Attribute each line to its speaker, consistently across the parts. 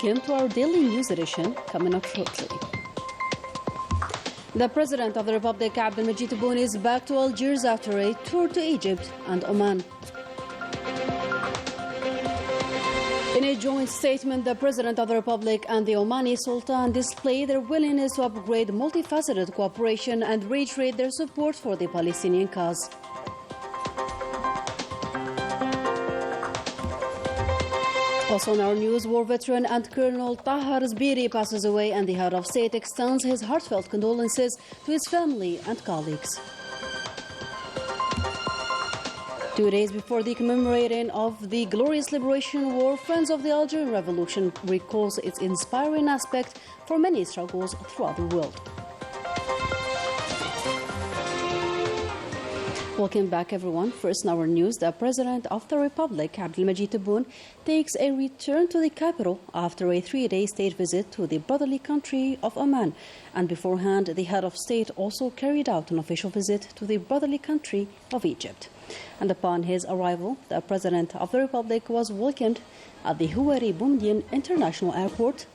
Speaker 1: Welcome to our daily news edition, coming up shortly. The President of the Republic, Abdelmajid Tebboune, is back to Algiers after a tour to Egypt and Oman. In a joint statement, the President of the Republic and the Omani Sultan display their willingness to upgrade multifaceted cooperation and reiterate their support for the Palestinian cause. Also in our news, war veteran and Colonel Tahar Zbiri passes away, and the head of state extends his heartfelt condolences to his family and colleagues. 2 days before the commemorating of the glorious liberation war, Friends of the Algerian Revolution recalls its inspiring aspect for many struggles throughout the world. Welcome back, everyone. First in our news, the President of the Republic, Abdelmajid Tebboune, takes a return to the capital after a 3-day state visit to the brotherly country of Oman. And beforehand, the head of state also carried out an official visit to the brotherly country of Egypt. And upon his arrival, the President of the Republic was welcomed at the Houari Boumediene International Airport.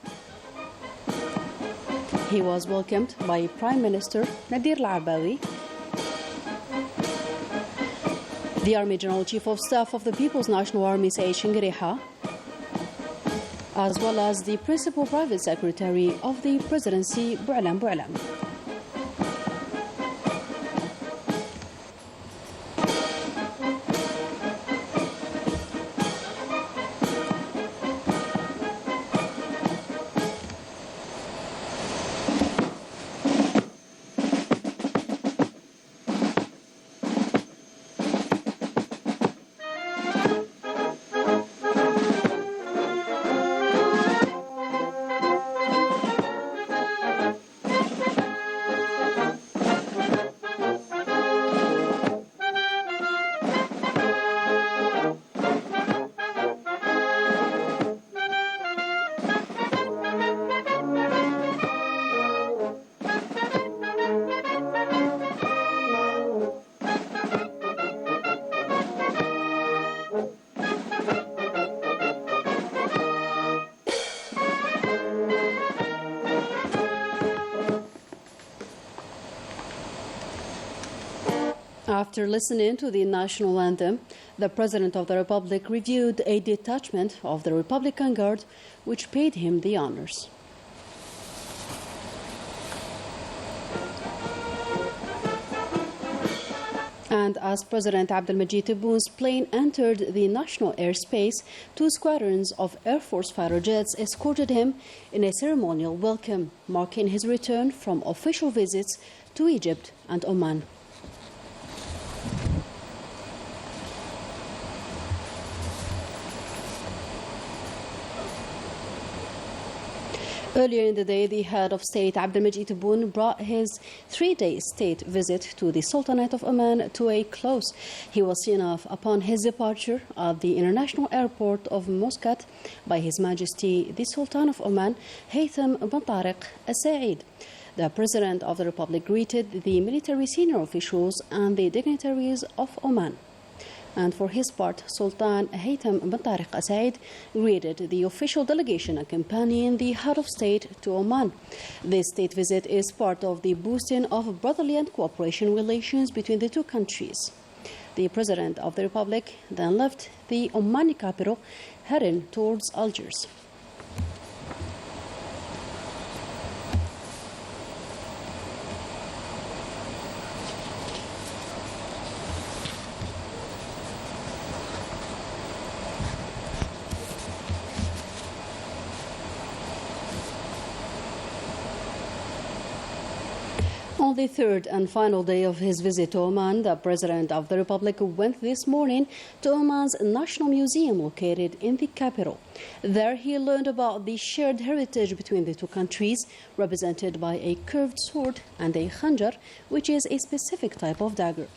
Speaker 1: He was welcomed by Prime Minister Nadir Al-Arbawi, the Army General Chief of Staff of the People's National Army, Said Shingeriha, as well as the Principal Private Secretary of the Presidency, Bou'alam Bou'alam. After listening to the national anthem, the President of the Republic reviewed a detachment of the Republican Guard, which paid him the honors. And as President Abdelmajid Tebboune's plane entered the national airspace, 2 squadrons of Air Force fighter jets escorted him in a ceremonial welcome, marking his return from official visits to Egypt and Oman. Earlier in the day, the head of state, Abdelmajid Tebboune, brought his 3-day state visit to the Sultanate of Oman to a close. He was seen off upon his departure at the international airport of Muscat by His Majesty the Sultan of Oman, Haytham bin Tariq Al Said. The President of the Republic greeted the military senior officials and the dignitaries of Oman. And for his part, Sultan Haytham bin Tariq Al Said greeted the official delegation accompanying the head of state to Oman. This state visit is part of the boosting of brotherly and cooperation relations between the 2 countries. The President of the Republic then left the Omani capital, heading towards Algiers. On the 3rd and final day of his visit to Oman, the President of the Republic went this morning to Oman's National Museum located in the capital. There he learned about the shared heritage between the 2 countries, represented by a curved sword and a khanjar, which is a specific type of dagger.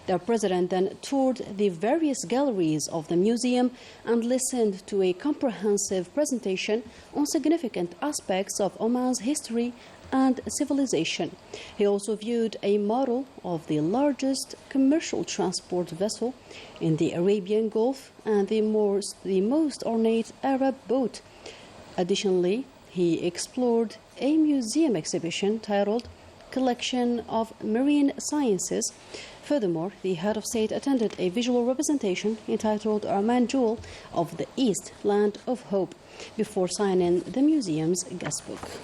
Speaker 1: The President then toured the various galleries of the museum and listened to a comprehensive presentation on significant aspects of Oman's history and civilization. He also viewed a model of the largest commercial transport vessel in the Arabian Gulf and the most ornate Arab boat Additionally, he explored a museum exhibition titled Collection of Marine Sciences. Furthermore, the head of state attended a visual representation entitled Oman Jewel of the East, Land of Hope, before signing the museum's guestbook.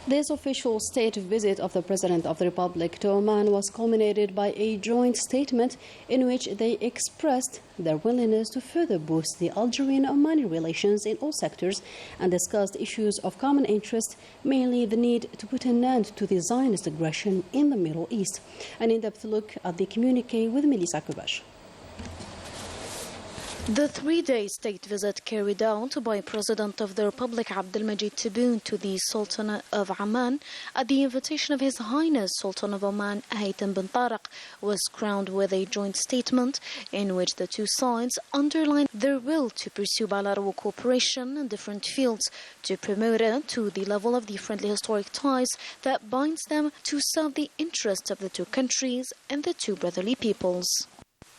Speaker 1: This official state visit of the President of the Republic to Oman was culminated by a joint statement in which they expressed their willingness to further boost the Algerian-Omani relations in all sectors and discussed issues of common interest, mainly the need to put an end to the Zionist aggression in the Middle East. An in-depth look at the communique with Melissa Kubash.
Speaker 2: The three-day state visit carried out by President of the Republic Abdelmajid Tebboune to the Sultanate of Oman at the invitation of His Highness Sultan of Oman Haytham bin Tariq was crowned with a joint statement in which the two sides underlined their will to pursue bilateral cooperation in different fields to promote it to the level of the friendly historic ties that binds them to serve the interests of the two countries and the two brotherly peoples.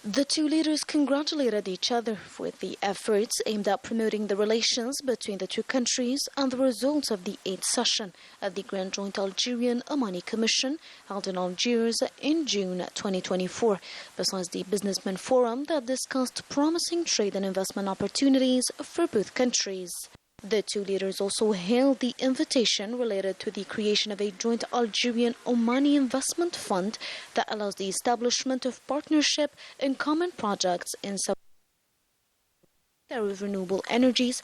Speaker 2: The two leaders congratulated each other for the efforts aimed at promoting the relations between the two countries and the results of the 8th session of the Grand Joint Algerian-Omani Commission held in Algiers in June 2024, besides the Businessmen Forum that discussed promising trade and investment opportunities for both countries. The two leaders also hailed the invitation related to the creation of a joint Algerian-Omani investment fund that allows the establishment of partnership in common projects in renewable energies,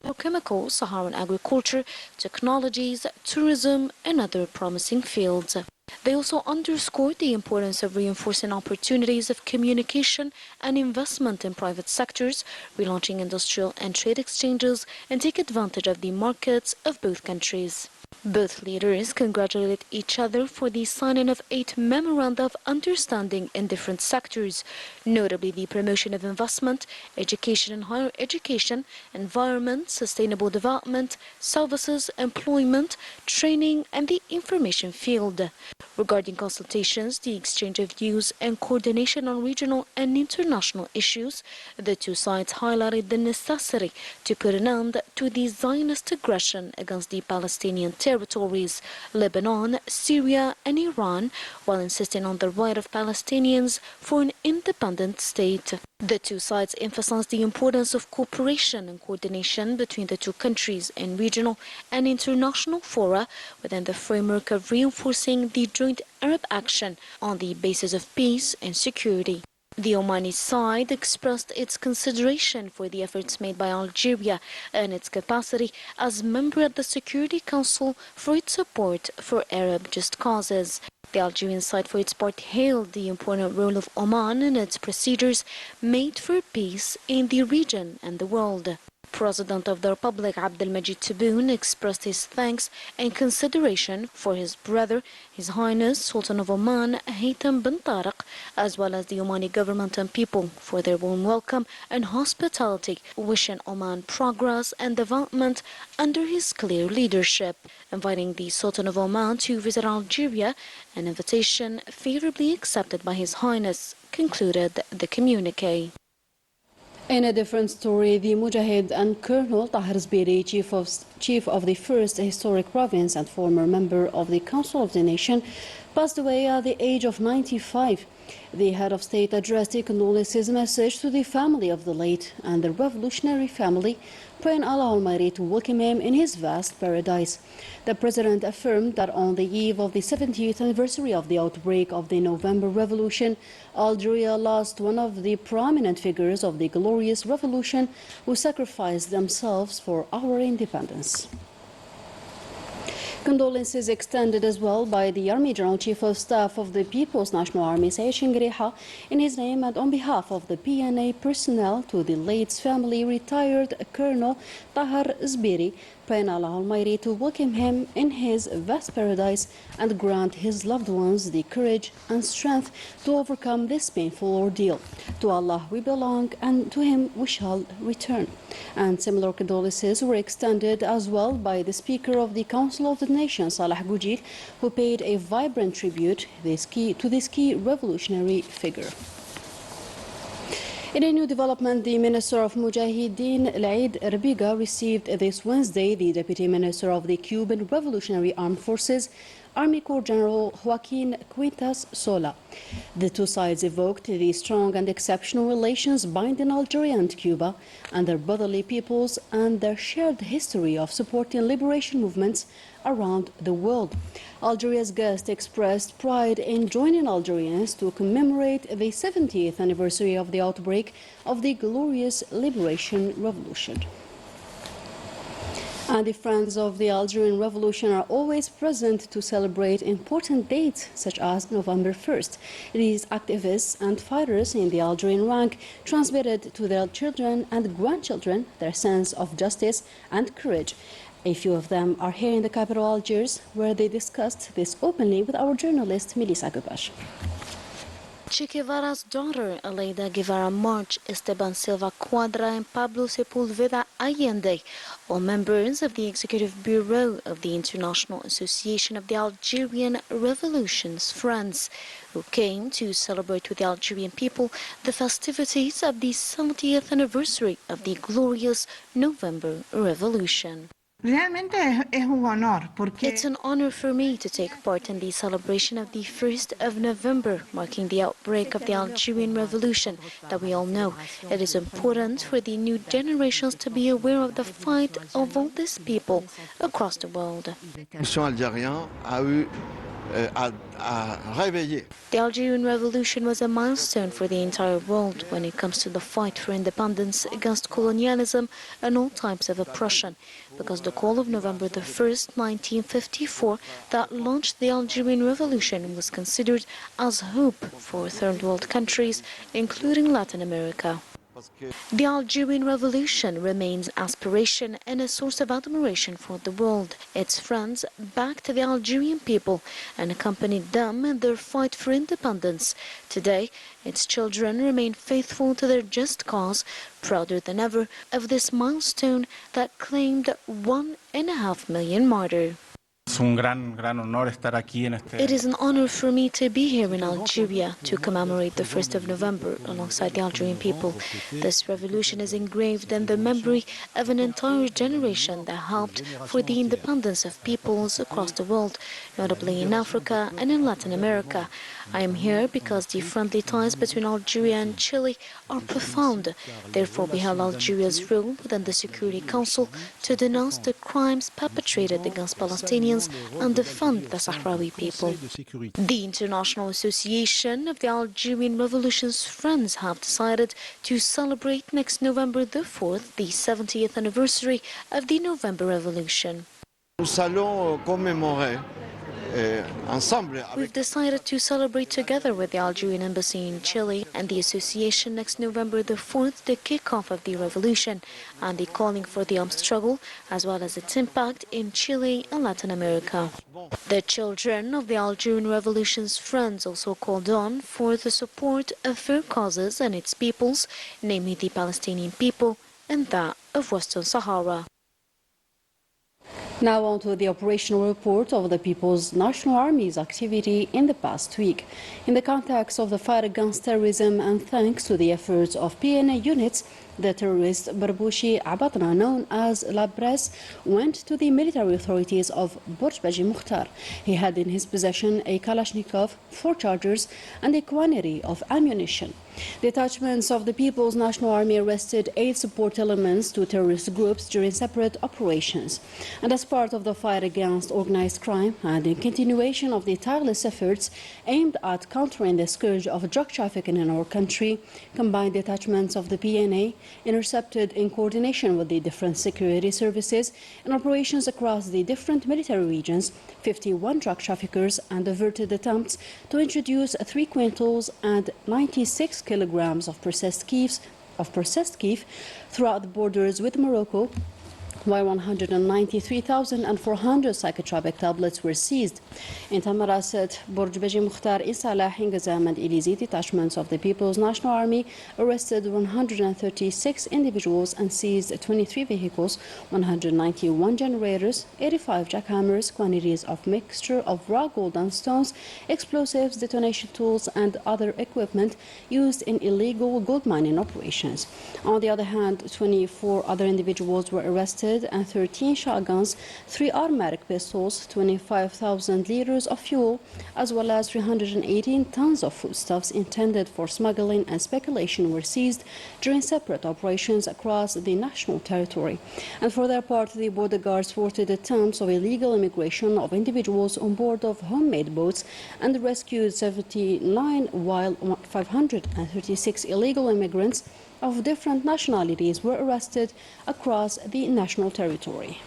Speaker 2: petrochemicals, Saharan agriculture, technologies, tourism, and other promising fields. They also underscored the importance of reinforcing opportunities of communication and investment in private sectors, relaunching industrial and trade exchanges, and take advantage of the markets of both countries. Both leaders congratulated each other for the signing of 8 memoranda of understanding in different sectors, notably the promotion of investment, education and higher education, environment, sustainable development, services, employment, training, and the information field. Regarding consultations, the exchange of views, and coordination on regional and international issues, the two sides highlighted the necessity to put an end to the Zionist aggression against the Palestinian territories, Lebanon, Syria, and Iran, while insisting on the right of Palestinians for an independent state. The two sides emphasized the importance of cooperation and coordination between the two countries in regional and international fora within the framework of reinforcing the joint Arab action on the basis of peace and security. The Omani side expressed its consideration for the efforts made by Algeria and its capacity as member of the Security Council for its support for Arab just causes. The Algerian side, for its part, hailed the important role of Oman in its procedures made for peace in the region and the world. President of the Republic Abdelmajid Tebboune expressed his thanks and consideration for his brother, His Highness Sultan of Oman Haytham bin Tariq, as well as the Omani government and people for their warm welcome and hospitality, wishing Oman progress and development under his clear leadership, inviting the Sultan of Oman to visit Algeria, an invitation favorably accepted by His Highness, concluded the communique.
Speaker 1: In a different story, the Mujahid and Colonel Tahir Zbiri, chief of the first historic province and former member of the Council of the Nation, passed away at the age of 95. The head of state addressed a condolences message to the family of the late and the revolutionary family, praying Allah Almighty to welcome him in his vast paradise. The president affirmed that on the eve of the 70th anniversary of the outbreak of the November Revolution, Algeria lost one of the prominent figures of the glorious revolution who sacrificed themselves for our independence. Condolences extended as well by the Army General Chief of Staff of the People's National Army, Saeed Shingriha, in his name and on behalf of the PNA personnel to the late family retired Colonel Tahir Zbiri, praying Allah Almighty to welcome him in his vast paradise and grant his loved ones the courage and strength to overcome this painful ordeal. To Allah we belong and to him we shall return. And similar condolences were extended as well by the Speaker of the Council of the Nation, Salah Boujil, who paid a vibrant tribute to this key revolutionary figure. In a new development, the Minister of Mujahideen, Laid Rabiga, received this Wednesday the Deputy Minister of the Cuban Revolutionary Armed Forces, Army Corps General Joaquin Quintas Sola. The two sides evoked the strong and exceptional relations binding Algeria and Cuba and their brotherly peoples and their shared history of supporting liberation movements around the world. Algeria's guest expressed pride in joining Algerians to commemorate the 70th anniversary of the outbreak of the glorious Liberation Revolution. And the friends of the Algerian Revolution are always present to celebrate important dates such as November 1st. These activists and fighters in the Algerian rank transmitted to their children and grandchildren their sense of justice and courage. A few of them are here in the capital Algiers, where they discussed this openly with our journalist Melissa Gubash.
Speaker 2: Che Guevara's daughter, Aleida Guevara March, Esteban Silva Cuadra, and Pablo Sepulveda Allende, all members of the Executive Bureau of the International Association of the Algerian Revolution's Friends, who came to celebrate with the Algerian people the festivities of the 70th anniversary of the glorious November Revolution. It's an honor for me to take part in the celebration of the 1st of November, marking the outbreak of the Algerian Revolution that we all know. It is important for the new generations to be aware of the fight of all these people across the world. The Algerian Revolution was a milestone for the entire world when it comes to the fight for independence against colonialism and all types of oppression, because the call of November the 1st, 1954, that launched the Algerian Revolution was considered as hope for third world countries, including Latin America. The Algerian Revolution remains aspiration and a source of admiration for the world. Its friends backed the Algerian people and accompanied them in their fight for independence. Today, its children remain faithful to their just cause, prouder than ever of this milestone that claimed 1.5 million martyrs. It is an honor for me to be here in Algeria to commemorate the 1st of November alongside the Algerian people. This revolution is engraved in the memory of an entire generation that helped for the independence of peoples across the world, notably in Africa and in Latin America. I am here because the friendly ties between Algeria and Chile are profound. Therefore, we held Algeria's role within the Security Council to denounce the crimes perpetrated against Palestinians and defend the Sahrawi people. The International Association of the Algerian Revolution's Friends have decided to celebrate next November the 4th, the 70th anniversary of the November Revolution. We've decided to celebrate together with the Algerian Embassy in Chile and the association next November the 4th, the kickoff of the revolution and the calling for the armed struggle, as well as its impact in Chile and Latin America. The children of the Algerian Revolution's Friends also called on for the support of fair causes and its peoples, namely the Palestinian people and that of Western Sahara.
Speaker 1: Now on to the operational report of the People's National Army's activity in the past week. In the context of the fight against terrorism and thanks to the efforts of PNA units, the terrorist Barbouchi Abatna, known as Labres, went to the military authorities of Borj Baji Mukhtar. He had in his possession a Kalashnikov, 4 chargers, and a quantity of ammunition. Detachments of the People's National Army arrested 8 support elements to terrorist groups during separate operations. And as part of the fight against organized crime and in continuation of the tireless efforts aimed at countering the scourge of drug trafficking in our country, combined detachments of the PNA intercepted in coordination with the different security services in operations across the different military regions 51 drug traffickers and averted attempts to introduce 3 quintals and 96 kilograms of processed keef throughout the borders with Morocco, while 193,400 psychotropic tablets were seized. In Tamarasset, Burj Beji Mukhtar, Isalah, Hingazam and Ilizi detachments of the People's National Army arrested 136 individuals and seized 23 vehicles, 191 generators, 85 jackhammers, quantities of mixture of raw gold and stones, explosives, detonation tools and other equipment used in illegal gold mining operations. On the other hand, 24 other individuals were arrested and 13 shotguns, 3 automatic pistols, 25,000 liters of fuel, as well as 318 tons of foodstuffs intended for smuggling and speculation were seized during separate operations across the national territory. And for their part, the border guards thwarted attempts of illegal immigration of individuals on board of homemade boats and rescued 79, while 536 illegal immigrants of different nationalities were arrested across the national territory.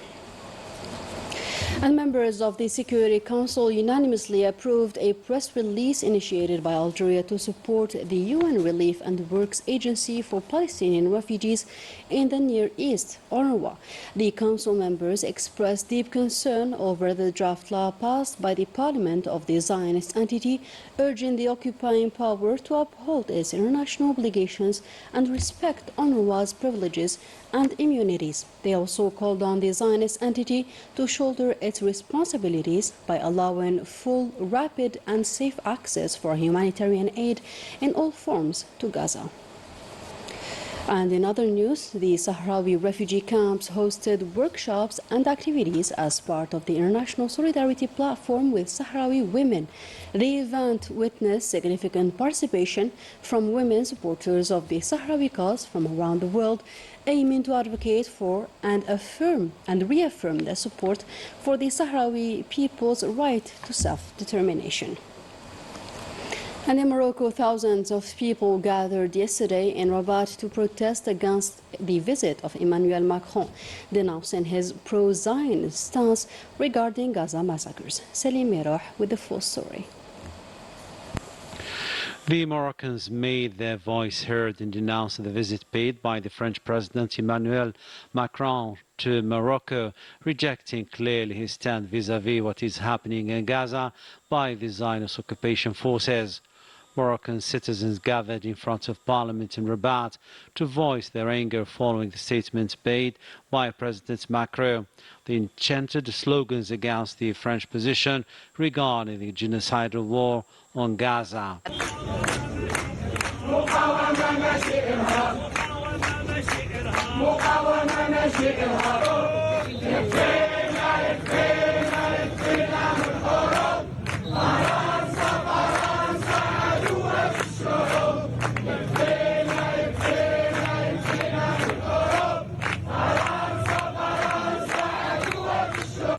Speaker 1: And members of the Security Council unanimously approved a press release initiated by Algeria to support the UN Relief and Works Agency for Palestinian Refugees in the Near East, UNRWA. The Council members expressed deep concern over the draft law passed by the Parliament of the Zionist entity, urging the occupying power to uphold its international obligations and respect UNRWA's privileges and immunities. They also called on the Zionist entity to shoulder its responsibilities by allowing full, rapid and safe access for humanitarian aid in all forms to Gaza. And in other news, the Sahrawi refugee camps hosted workshops and activities as part of the International Solidarity Platform with Sahrawi women. The event witnessed significant participation from women supporters of the Sahrawi cause from around the world, aiming to advocate for and affirm and reaffirm their support for the Sahrawi people's right to self-determination. And in Morocco, thousands of people gathered yesterday in Rabat to protest against the visit of Emmanuel Macron, denouncing his pro-Zionist stance regarding Gaza massacres. Selim Meroh with the full story.
Speaker 3: The Moroccans made their voice heard and denounced the visit paid by the French President Emmanuel Macron to Morocco, rejecting clearly his stand vis-à-vis what is happening in Gaza by the Zionist occupation forces. Moroccan citizens gathered in front of Parliament in Rabat to voice their anger following the statement made by President Macron. They chanted slogans against the French position regarding the genocidal war on Gaza.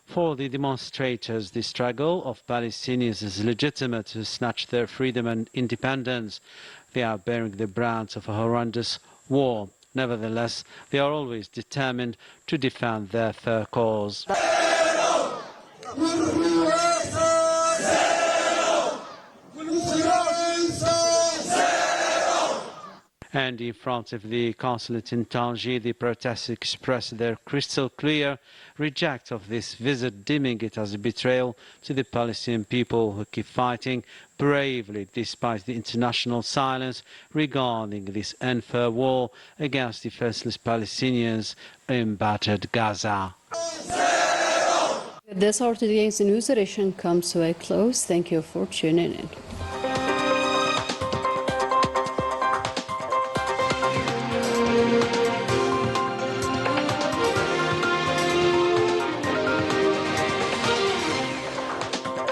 Speaker 3: For the demonstrators, the struggle of Palestinians is legitimate to snatch their freedom and independence. They are bearing the brunt of a horrendous war. Nevertheless, they are always determined to defend their fair cause. And in front of the consulate in Tangier, the protests expressed their crystal clear reject of this visit, deeming it as a betrayal to the Palestinian people who keep fighting bravely despite the international silence regarding this unfair war against defenseless Palestinians in battered Gaza.
Speaker 1: This our today's news edition comes to a close. Thank you for tuning in.